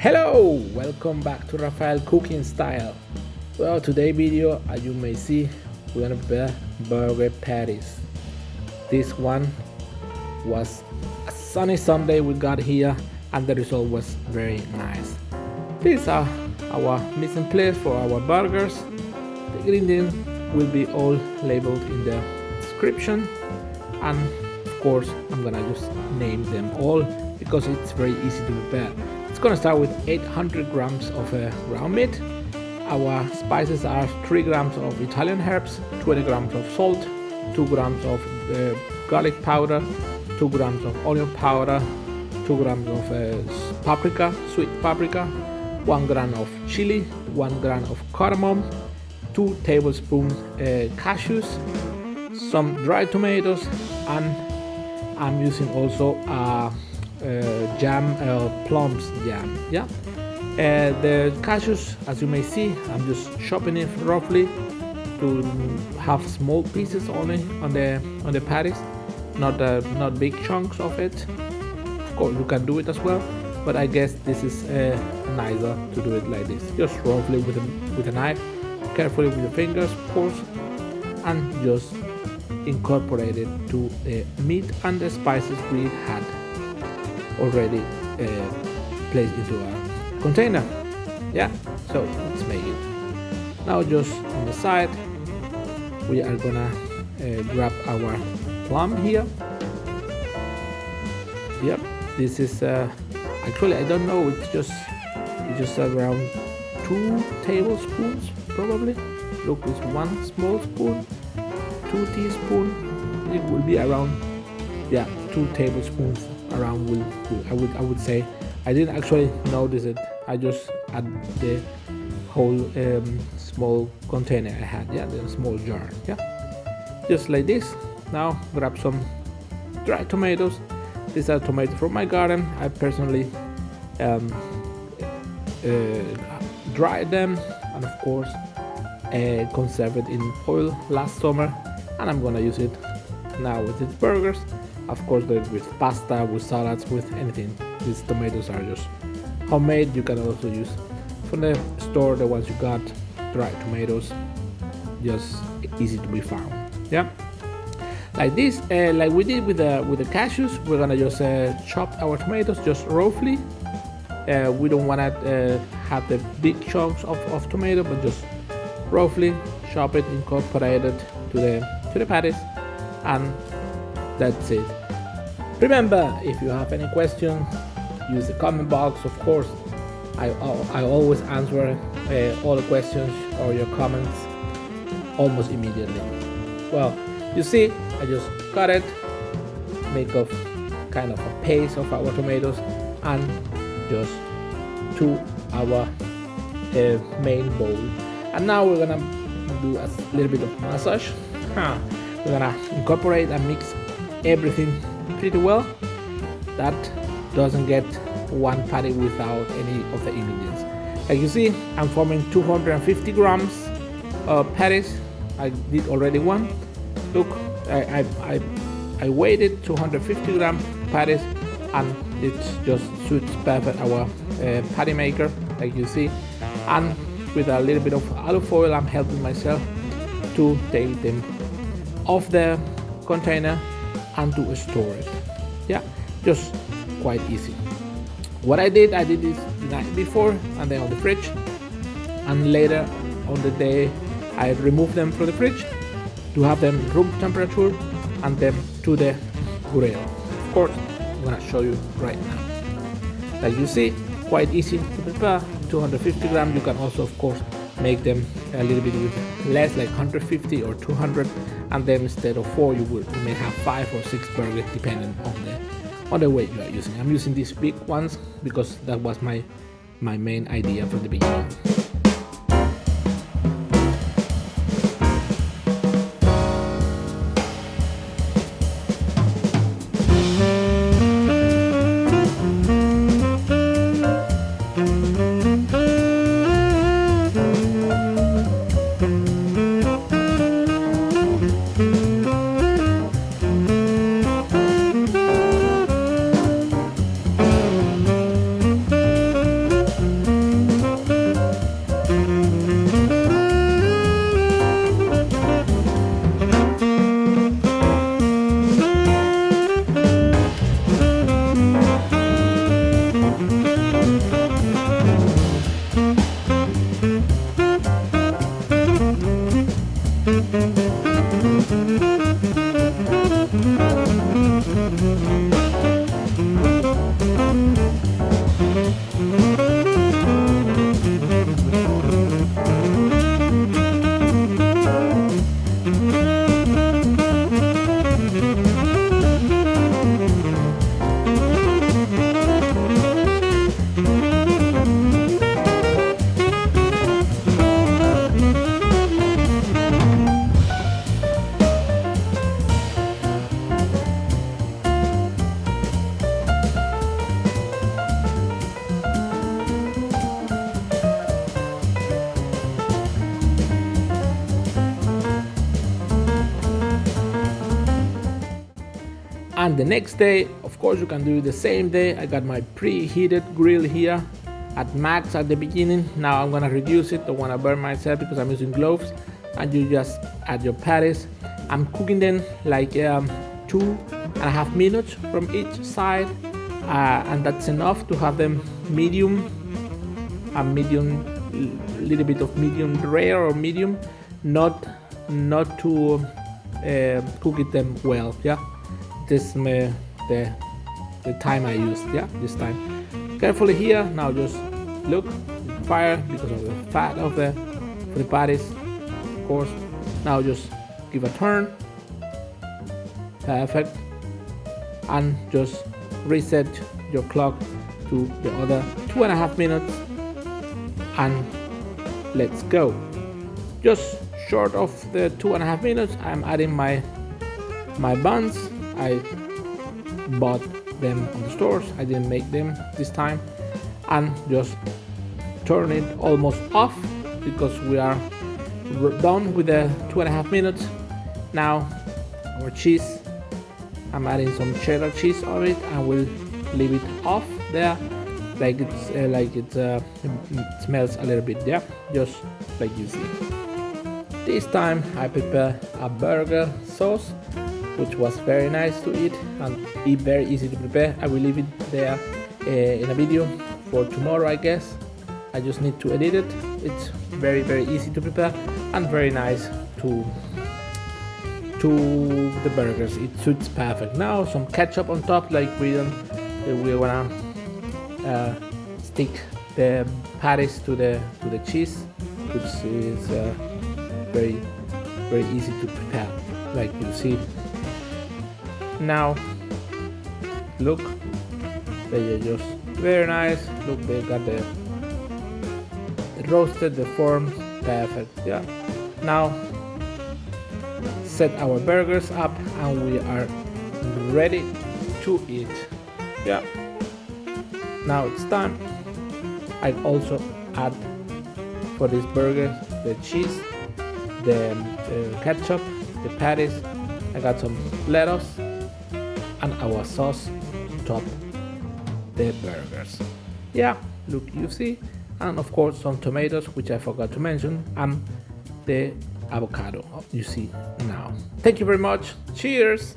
Hello, welcome back to Rafael Cooking Style. Well, today's video, as you may see, we're gonna prepare burger patties. This one was a sunny Sunday we got here, and the result was very nice. These are our mise en place for our burgers. The ingredients will be all labeled in the description, and of course I'm gonna just name them all because it's very easy to prepare. It's gonna start with 800 grams of ground meat. Our spices are 3 grams of Italian herbs, 20 grams of salt, 2 grams of garlic powder, 2 grams of onion powder, 2 grams of paprika, sweet paprika, 1 gram of chili, 1 gram of cardamom, 2 tablespoons cashews, some dried tomatoes, and I'm using also jam, plums jam. Yeah. The cashews, as you may see, I'm just chopping it roughly to have small pieces only on the patties, not big chunks of it. Of course, you can do it as well, but I guess this is nicer to do it like this. Just roughly with a knife, carefully with your fingers, of course, and just incorporate it to the meat and the spices we had already placed into a container. Yeah, so let's make it. Now just on the side we are gonna grab our plum here. Yep, this is actually I don't know, it's just around 2 tablespoons probably. Look, it's 1 small spoon, 2 teaspoons. It will be around 2 tablespoons around. I would say. I didn't actually notice it. I just add the whole small container I had. Yeah, the small jar. Yeah, just like this. Now grab some dried tomatoes. These are tomatoes from my garden. I personally dried them and of course conserved it in oil last summer, and I'm gonna use it now with these burgers. Of course, with pasta, with salads, with anything. These tomatoes are just homemade. You can also use from the store the ones you got, dried tomatoes, just easy to be found. Yeah, like this, like we did with the cashews. We're gonna just chop our tomatoes just roughly. We don't wanna have the big chunks of tomato, but just roughly chop it, incorporate it to the patties, and that's it. Remember, if you have any question, use the comment box. Of course, I always answer all the questions or your comments almost immediately. Well, you see, I just cut it, make of kind of a paste of our tomatoes, and just to our main bowl. And now we're gonna do a little bit of massage. We're gonna incorporate and mix everything pretty well. That doesn't get one patty without any of the ingredients. Like you see, I'm forming 250 grams patties. I did already one. Look, I weighed it 250 gram patties, and it just suits perfect our patty maker, like you see. And with a little bit of olive oil, I'm helping myself to take them off the container and to store it. Yeah, just quite easy. What I did this the night before and then on the fridge, and later on the day I removed them from the fridge to have them room temperature and them to the grill. Of course, I'm gonna show you right now. Like you see, quite easy to prepare. 250 grams. You can also of course make them a little bit with less, like 150 or 200, and then instead of 4 you may have 5 or 6 burgers depending on the weight you are using. I'm using these big ones because that was my main idea from the beginning. And the next day, of course, you can do it the same day. I got my preheated grill here at max at the beginning. Now I'm gonna reduce it. Don't wanna burn myself because I'm using gloves. And you just add your patties. I'm cooking them like 2.5 minutes from each side, and that's enough to have them medium, a little bit of medium rare or medium, not to cook it them well. Yeah, this the time I used. Yeah, this time. Carefully here. Now just look, fire because of the fat of the patties. Of course. Now just give a turn. Perfect. And just reset your clock to the other 2.5 minutes, and let's go. Just short of the 2.5 minutes, I'm adding my buns. I bought them on the stores. I didn't make them this time, and just turn it almost off because we are done with the 2.5 minutes. Now our cheese, I'm adding some cheddar cheese on it, and we'll leave it off there like it smells a little bit. Yeah, just like you see. This time I prepare a burger sauce, which was very nice to eat and very easy to prepare. I will leave it there in a video for tomorrow, I guess. I just need to edit it. It's very easy to prepare and very nice to the burgers. It suits perfect. Now some ketchup on top, like we wanna stick the patties to the cheese, which is very easy to prepare, like you see. Now look, they are just very nice. Look, they got the roasted, the forms, perfect. Yeah. Now set our burgers up and we are ready to eat. Yeah. Now it's time. I also add for this burger the cheese, the ketchup, the patties. I got some lettuce and our sauce to top the burgers. Yeah, look, you see, and of course some tomatoes, which I forgot to mention, and the avocado you see now. Thank you very much. Cheers.